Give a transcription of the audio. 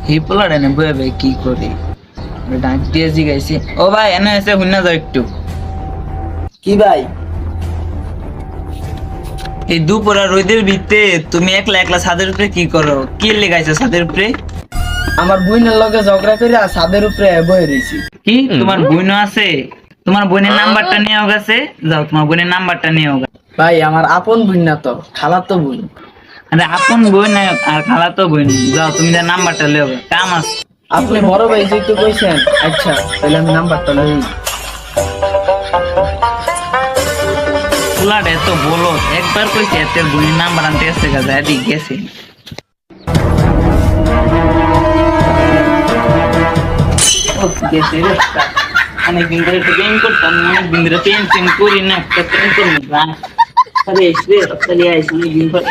এই পোলাটা নে বয়ে ভাই কি করে ডাক দিয়ে জিগাইছি ও ভাই এনে এসে হুন্না যাও একটু কি ভাই? এই দুপুরা রোদের ভিতরে তুমি একলা একলা ছাদের উপরে কি করো কি লেগাইছো ছাদের উপরে আমার বোনের লগে ঝগড়া করে ছাদের উপরে বয়ে রয়েছি। কি তোমার বোন আছে তোমার বোনের নাম্বারটা নিয়ে গেছে যাও তোমার বোনের নাম্বারটা নিয়ে ভাই আমার আপন বোন না তো, খালাতো বোন। আরে আপন বোন আর খালা তো বোন যাও তুমি তার নাম্বারটা লেও কাম আছে আপনি বড় ভাই যেহেতু কইছেন, আচ্ছা তাহলে আমি নাম্বারটা লই। পোলাটা এত বলো একবার কইছে এত বোনের নাম্বার আনতে গেছে গাছে এদিক গেছে গেছে রে অনেকদিন ধরে পেন করতাম অনেকদিন ধরে পেন করি না একটা পেন করবো আরে এসে তাহলে আইসি দিন পর